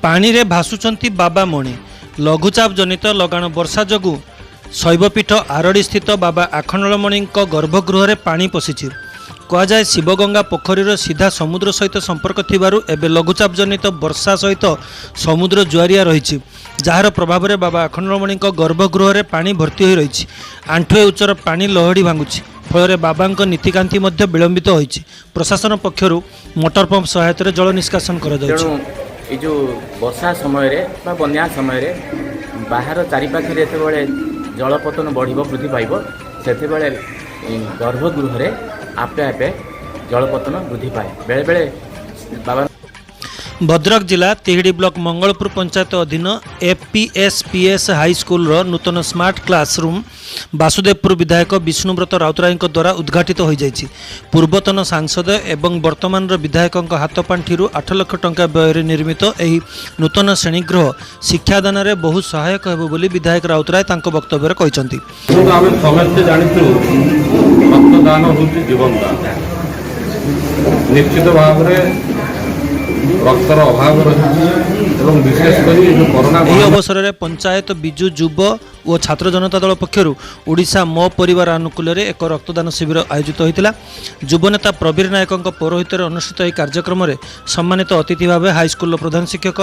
पानी रे भासुचंती बाबा मणि लघुचाप जनित लगाण वर्षा जोगु शैवपीठ आरड़ी स्थित बाबा आखंडलमणि गर्भगृह पानी पशिछि। कहुए शिवगंगा पोखरीर सीधा समुद्र सहित संपर्क थिबारु एबे लघुचाप जनित वर्षा सहित समुद्र जुआरिया रही जार प्रभाव में बाबा आखंडलमणि गर्भगृह पानी भर्ती हो रही आंठुए उच्चर पानी लहड़ी भांगुछि फल बाबा नीतिकांति विलंबित होइछि। प्रशासन पक्षरु मोटर पंप सहायता जल निष्कासन कर जो वर्षा समय बा बन्या समय बाहर चारिपाखे जिते जलपतन बढ़ वृद्धि पाइब से गर्भगृह आपे आपे जलपतन वृद्धि पाए बेले बेले बाबा। भद्रक जिला तिहिडी ब्लॉक मंगलपुर पंचायत अधीन एपीएसपीएस हाई स्कूल नूतन स्मार्ट क्लासरूम वासुदेवपुर विधायक विष्णुव्रत राउतराय द्वारा उद्घाटित हो जाइछि। पूर्वतन सांसद एवं वर्तमान विधायक हाथपांठि 8 लाख टंका व्यय निर्मित यह नूतन श्रेणीगृह शिक्षादान में बहु सहायक हेबो बोली विधायक राउतराय तांको वक्तव्य कहछन्ति। निश्चित भाव रक्तर अभाव रही अवसर में पंचायत बिजु युव और छात्र जनता दल पक्षर ओडिशा मो परिवार आनुकूल्य एक रक्तदान शिविर आयोजित होता। युवनेता प्रवीर नायक पौरोहित अनुष्ठित यह कार्यक्रम में सम्मानित अतिथि भाव हाईस्कूल प्रधान शिक्षक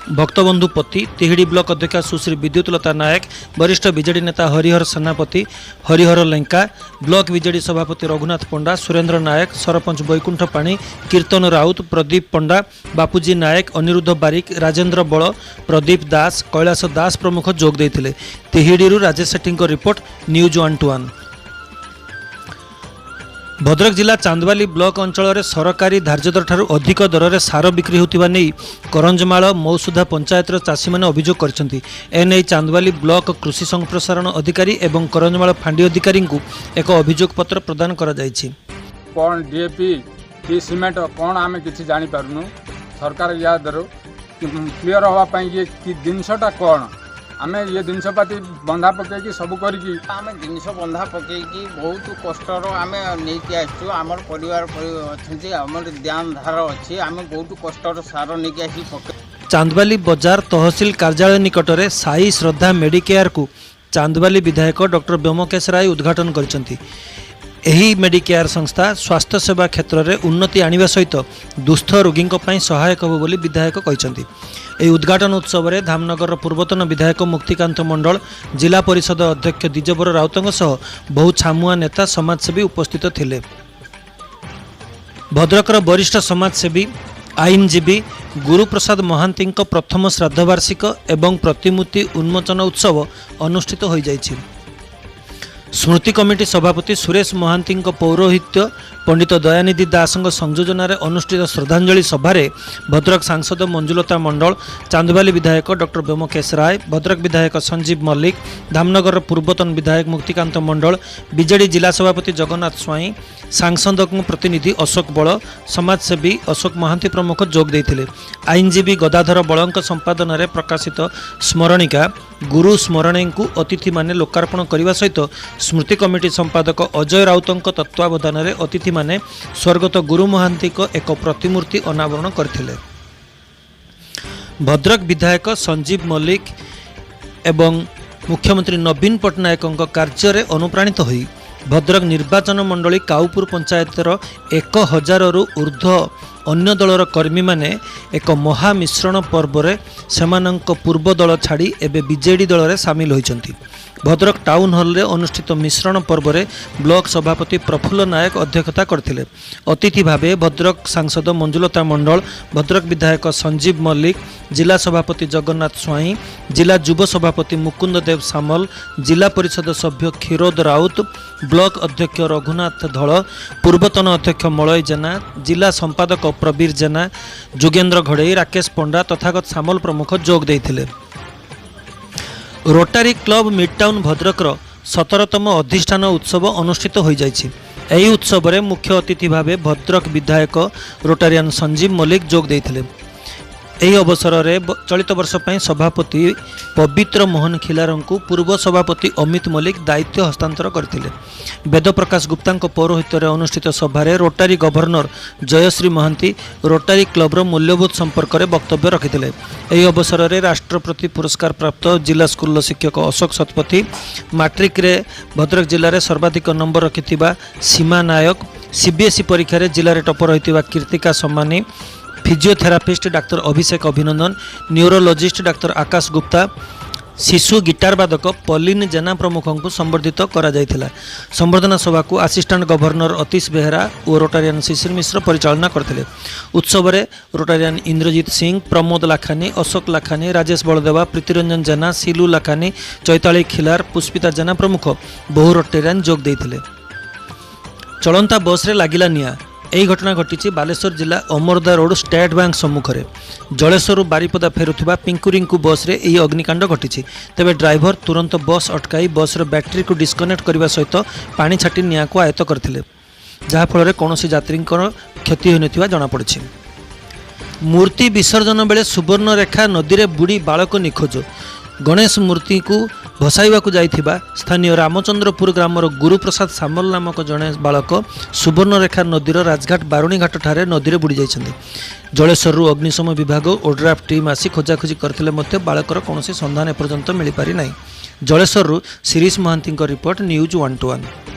भक्तबंधु पति तिहिडी ब्लॉक अध्यक्षा सुश्री विद्युतलता नायक वरिष्ठ बीजेडी नेता हरिहर सेनापति हरिहर लेंका ब्लॉक बीजेडी सभापति रघुनाथ पंडा सुरेंद्र नायक सरपंच बैकुंठ पाणी कीर्तन राउत प्रदीप पंडा बापूजी नायक अनिरुद्ध बारिक राजेंद्र बल प्रदीप दास कैलाश दास प्रमुख जोग देते। तिहिडी राजेश सेठी रिपोर्ट न्यूज 121। भद्रक जिला चांदवाली ब्लॉक अंचल सरकारी धार्य दर ठारू अधिक दर में सार बिक्री होता नहीं करंजमाल मौसुधा पंचायत चाषी मैंने अभियोग करछन्ति। एने चांदवाली ब्लॉक कृषि संप्रसारण अधिकारी एवं करंजमाल फांडी अधिकारी को एक अभियोग पत्र प्रदान करा जायछि। कौन डीएपी कि सीमेंट कौन आम कि जानी पारुनु सरकार या दर क्लीयर होगा ये कि जिनसटा कौन आम ये जिनपाति बंधा पकईकि सब करके आम जिन बंधा पकईकि बहुत कष्टर आम नहीं आसचु आमर परिवार अच्छे आमर ध्यान धार अच्छी आम बहुत कष्टर सार नहीं आसी पकई। चांदवाली बजार तहसिल कार्यालय निकट में साई श्रद्धा मेडिकेयर को चांदवाली विधायक डॉक्टर व्योमकेश राय उद्घाटन करछन्ति। एही मेडिकेयर संस्था स्वास्थ्य सेवा क्षेत्र में उन्नति आनिबा सहित दुस्थ रोगी सहायक हो बोली विधायक कहछन्ति। एही उद्घाटन उत्सव में धामनगर पूर्वतन विधायक मुक्तिकांत मंडल जिला परिषद अध्यक्ष द्विजवर राउतों सह बहु छामुआ नेता समाजसेवी उपस्थित थिले। भद्रकर वरिष्ठ समाजसेवी आईनजीवी गुरुप्रसाद महांती प्रथम श्राद्धवार्षिक एवं प्रतिमूर्ति उन्मोचन उत्सव अनुष्ठित हो जाइछि। स्मृति कमिटी सभापति सुरेश महांती पौरोहित्य पंडित दयानिधि दास संयोजन अनुष्ठित श्रद्धांजलि सभारे भद्रक सांसद मंजुलता मंडल चांदवाली विधायक डॉक्टर व्योमकेश राय भद्रक विधायक संजीव मल्लिक धामनगर पूर्वतन विधायक मुक्तिकांत मंडल बीजेडी जिला सभापति जगन्नाथ स्वाई सांसद प्रतिनिधि अशोक बल समाजसेवी अशोक महांती प्रमुख जोग देते। आईनजीवी गदाधर बल संपादन में प्रकाशित स्मरणिका गुरु स्मरणी को अतिथि माने लोकार्पण करने सहित स्मृति कमिटी संपादक अजय राउतों तत्वावधान में अतिथि माने स्वर्गत गुरु महांती एक प्रतिमूर्ति अनावरण करथिले। भद्रक विधायक संजीव मल्लिक एवं मुख्यमंत्री नवीन पट्टनायक कार्य में अनुप्राणित होई भद्रक निर्वाचन मंडली काउपुर पंचायतर 1000 ऊर्ध्व अन्य दलर कर्मी माने एक महामिश्रण पर्व में सेमानंक पूर्व दल छाड़ी एबे बीजेडी दल में सामिल होइचंती। भद्रक टाउन हॉल रे अनुष्ठित मिश्रण पर्व में ब्लॉक सभापति प्रफुल्ल नायक अध्यक्षता करथिले। अतिथि भावे भद्रक सांसद मंजुलता मंडल भद्रक विधायक संजीव मल्लिक जिला सभापति जगन्नाथ स्वाई जिला युव सभापति मुकुंद देव सामल जिला परिषद सभ्य क्षीरोद राउत ब्लॉक अध्यक्ष रघुनाथ धल पूर्वतन अध्यक्ष मलय जेना जिला संपादक प्रवीर जेना जोगेन्द्र घड़ई राकेश पंडा तथागत सामल प्रमुख जोग देते। रोटारी क्लब मिडटाउन भद्रकर 17तम अधिष्ठान उत्सव अनुष्ठित हो जाइछि। एही उत्सव में मुख्य अतिथि भावे भद्रक विधायक रोटारियान संजीव मल्लिक जोग देते। ଏହି ଅବସରରେ ଚଳିତ ବର୍ଷ ପାଇଁ ସଭାପତି ପବିତ୍ର ମୋହନ ଖିଲାରଙ୍କୁ ପୂର୍ବ ସଭାପତି ଅମିତ ମଲ୍ଲିକ ଦାୟିତ୍ୱ ହସ୍ତାନ୍ତର କରିଥିଲେ। ବେଦପ୍ରକାଶ ଗୁପ୍ତାଙ୍କ ପୌରୋହିତ୍ୟରେ ଅନୁଷ୍ଠିତ ସଭାରେ Rotary governor Jayashree Mohanty Rotary କ୍ଲବର ମୂଲ୍ୟବୋଧ ସମ୍ପର୍କରେ ବକ୍ତବ୍ୟ ରଖିଥିଲେ। ଏହି ଅବସରରେ ରାଷ୍ଟ୍ରପତି ପୁରସ୍କାର ପ୍ରାପ୍ତ ଜିଲ୍ଲା ସ୍କୁଲର ଶିକ୍ଷକ ଅଶୋକ ଶତପଥୀ, ମାଟ୍ରିକରେ ଭଦ୍ରକ ଜିଲ୍ଲାରେ ସର୍ବାଧିକ ନମ୍ବର ରଖିଥିବା ସୀମା ନାୟକ, ସିବିଏସ୍ଇ ପରୀକ୍ଷାରେ ଜିଲ୍ଲାରେ ଟପର ହୋଇଥିବା କୀର୍ତ୍ତିକା ସମ୍ମାନୀ, फिजियोथेरापिस्ट डाक्तर अभिषेक अभिनंदन, न्यूरोलॉजिस्ट डाक्तर आकाश गुप्ता, शिशु गिटार वादक पलिन जेना प्रमुख को संबर्धित करा जायथिला। संबर्धना सभा को असिस्टेंट गवर्नर अतीश बेहरा और रोटारियन शिशिर मिश्र परिचालना करथिले। उत्सव में रोटारियन इंद्रजीत सिंह, प्रमोद लाखानी, अशोक लाखानी, राजेश बलदेवा, प्रीतिरंजन जेना, सिलू लाखानी, चैताली खिलार, पुष्पिता जेना प्रमुख बहु रोटारियन जोग देइथिले। चलंता बस रे लागिला निया। यही घटना घटी बालेश्वर जिला अमरदा रोड स्टेट बैंक सम्मुख में जलेश्वर बारिपदा फेरुवा पिंकुरिंकु बस रे यही अग्निकांड घटी। तेबे ड्राइवर तुरंत बस अटकाई बस बैटेरी को डिस्कनेक्ट करने सहित पानी छाटी निया को आयत्त करथिले, जहाँफल कौन यात्री क्षति होता जमापड़ी। मूर्ति विसर्जन बेले सुवर्णरेखा नदी में बुड़ी बालक निखोज। गणेश मूर्ति को भसाइवा जाइथिबा स्थानीय रामचंद्रपुर ग्रामर गुरुप्रसाद सामल नामक जड़े बालक सुवर्णरेखा नदीर राजघाट बारुणी घाट ठारे नदी में बुड़ी जाइछन्ति। जलेश्वर अग्निशम विभाग ओड्राफ टीम आसी खोजाखोजी करथिले मध्य बालकर कौन संधान एपर्यंत मिल पारि नाही। Jaleswar Shirish Mahanti report news 121।